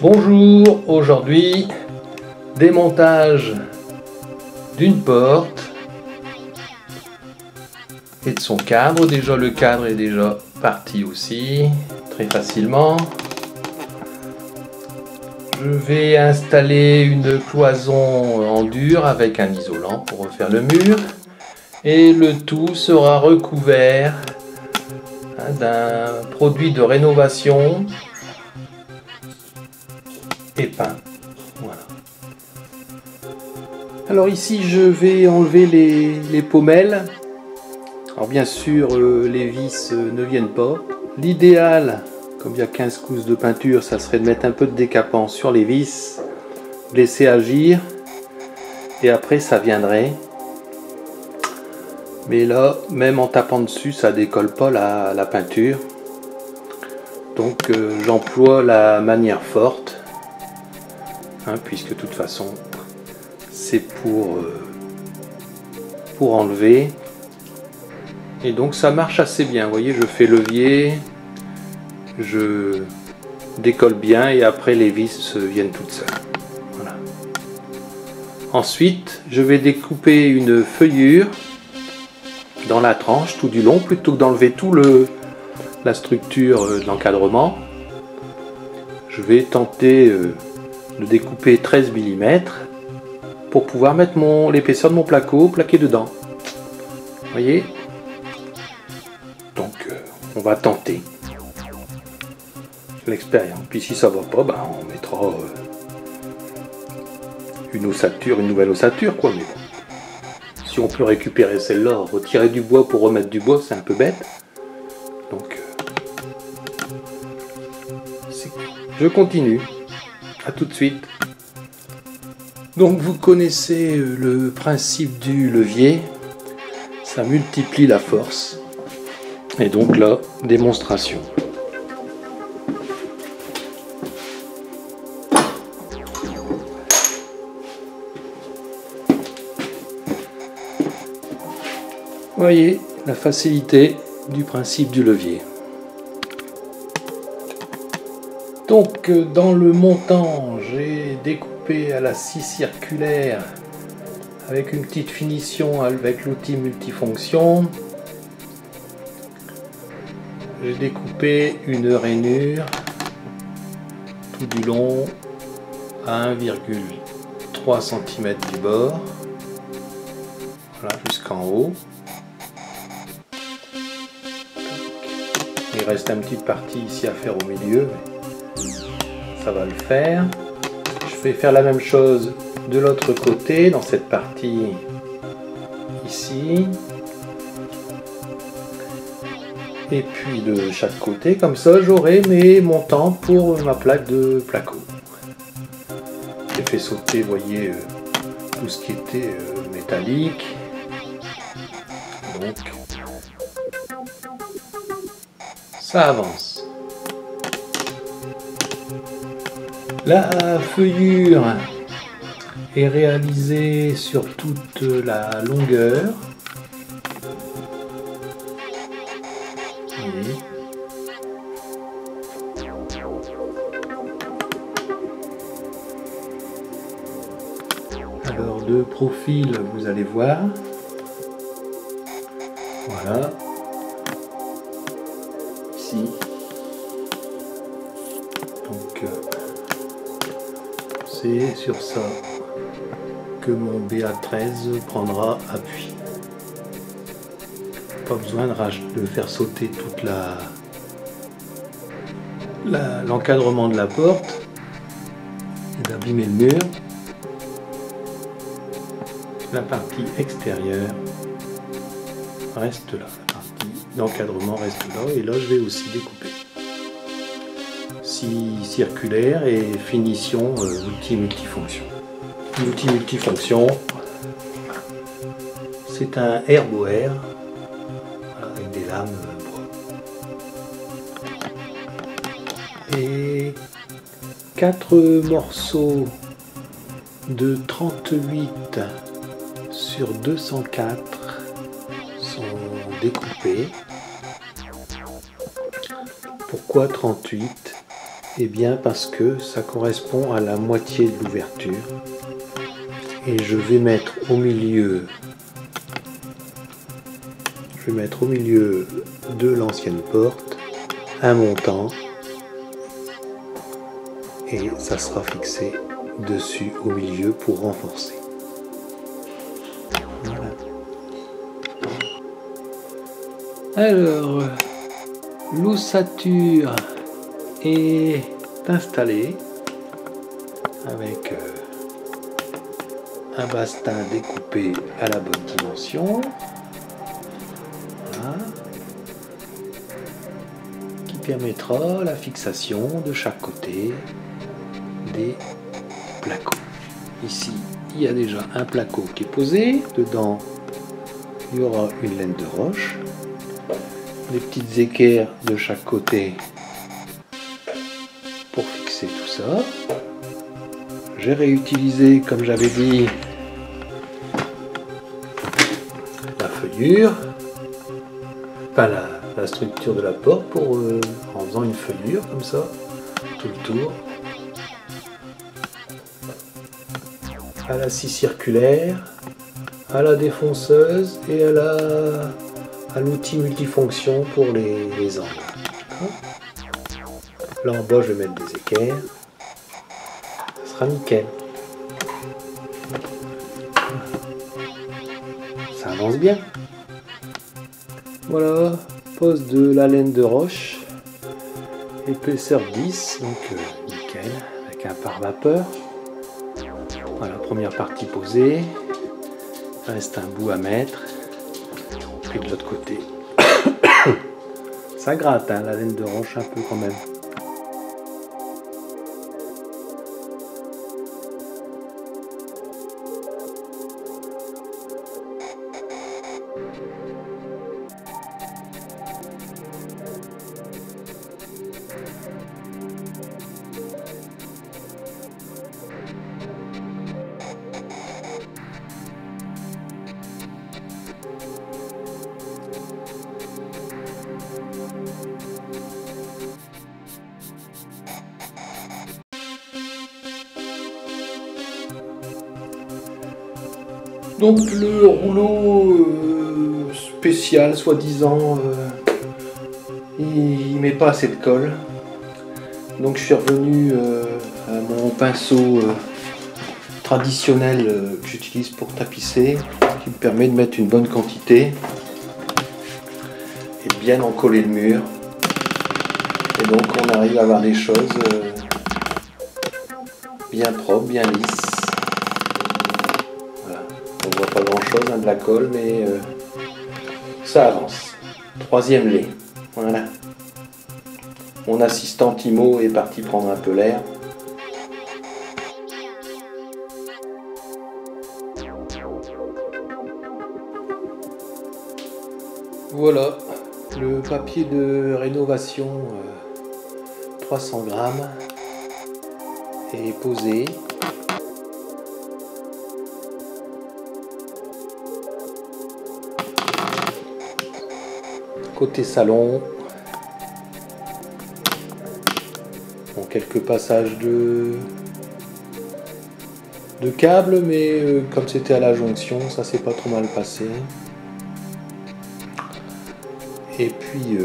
Bonjour, aujourd'hui démontage d'une porte et de son cadre. Déjà le cadre est déjà parti aussi, très facilement. Je vais installer une cloison en dur avec un isolant pour refaire le mur. Et le tout sera recouvert d'un produit de rénovation et peint. Voilà. Alors ici je vais enlever les pommelles. Alors bien sûr les vis ne viennent pas. L'idéal, comme il y a 15 cousses de peinture, ça serait de mettre un peu de décapant sur les vis, laisser agir et après ça viendrait. Mais là, même en tapant dessus, ça décolle pas la peinture. Donc j'emploie la manière forte, puisque de toute façon c'est pour enlever. Et donc ça marche assez bien. Vous voyez, je fais levier, je décolle bien et après les vis viennent toutes seules. Voilà. Ensuite, je vais découper une feuillure dans la tranche tout du long, plutôt que d'enlever tout la structure de l'encadrement. Je vais tenter de découper 13 mm pour pouvoir mettre l'épaisseur de mon placo plaqué dedans. Vous voyez? Donc on va tenter l'expérience. Puis si ça va pas, ben, on mettra une ossature, une nouvelle ossature, quoi. Mais bon. Si on peut récupérer celle-là, retirer du bois pour remettre du bois, c'est un peu bête. Donc, je continue. À tout de suite. Donc, vous connaissez le principe du levier. Ça multiplie la force. Et donc là, démonstration. Voyez la facilité du principe du levier. Donc dans le montant, j'ai découpé à la scie circulaire avec une petite finition avec l'outil multifonction. J'ai découpé une rainure tout du long à 1,3 cm du bord. Voilà, jusqu'en haut. Il reste une petite partie ici à faire au milieu, mais ça va le faire. Je vais faire la même chose de l'autre côté, dans cette partie ici. Et puis de chaque côté, comme ça j'aurai mes montants pour ma plaque de placo. J'ai fait sauter, vous voyez, tout ce qui était métallique. Donc, ça avance. La feuillure est réalisée sur toute la longueur. Voyez. Alors de profil, vous allez voir. Voilà. Donc c'est sur ça que mon BA13 prendra appui. Pas besoin de faire sauter toute l'encadrement de la porte et d'abîmer le mur. La partie extérieure reste là. L'encadrement reste là et là je vais aussi découper. Scie circulaire et finition outil multifonction. L'outil multifonction, c'est un herboaire avec des lames bois. Et 4 morceaux de 38 sur 204 sont découpés. Pourquoi 38? Eh bien parce que ça correspond à la moitié de l'ouverture. Et je vais mettre au milieu de l'ancienne porte un montant et ça sera fixé dessus au milieu pour renforcer. Voilà. Alors, l'ossature est installée avec un bastin découpé à la bonne dimension. Voilà. Qui permettra la fixation de chaque côté des placos. Ici, il y a déjà un placo qui est posé. Dedans, il y aura une laine de roche. Des petites équerres de chaque côté pour fixer tout ça. J'ai réutilisé, comme j'avais dit, la feuillure, enfin la structure de la porte pour en faisant une feuillure comme ça, tout le tour. À la scie circulaire, à la défonceuse et à l'outil multifonction pour les angles. Là en bas je vais mettre des équerres. Ça sera nickel. Ça avance bien. Voilà, pose de la laine de roche. Épaisseur 10, donc nickel, avec un pare-vapeur. Voilà, première partie posée. Il reste un bout à mettre. Puis de l'autre côté. Ça gratte, hein, la laine de roche un peu quand même. Donc le rouleau spécial, soi-disant, il met pas assez de colle. Donc je suis revenu à mon pinceau traditionnel que j'utilise pour tapisser, qui me permet de mettre une bonne quantité et de bien encoller le mur. Et donc on arrive à avoir des choses bien propres, bien lisses. On voit pas grand chose, hein, de la colle, mais ça avance. Troisième lait. Voilà. Mon assistant Timo est parti prendre un peu l'air. Voilà, le papier de rénovation 300 grammes est posé. Côté salon, bon, quelques passages de câbles, mais comme c'était à la jonction, ça s'est pas trop mal passé. Et puis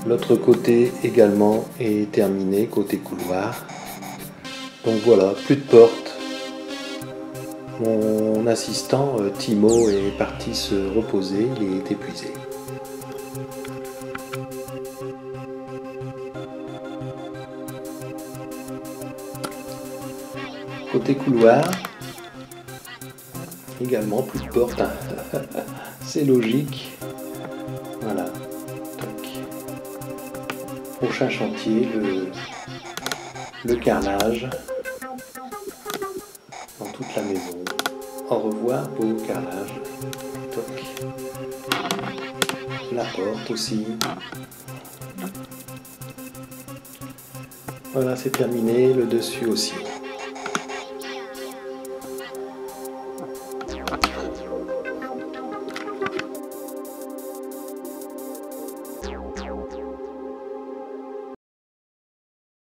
l'autre côté également est terminé, côté couloir. Donc voilà, plus de porte. Mon assistant Timo est parti se reposer, il est épuisé. Côté couloir, également plus de porte, hein. C'est logique. Voilà. Donc, prochain chantier, le carrelage dans toute la maison. Au revoir, beau carrelage. Toc. La porte aussi. Voilà, c'est terminé, le dessus aussi.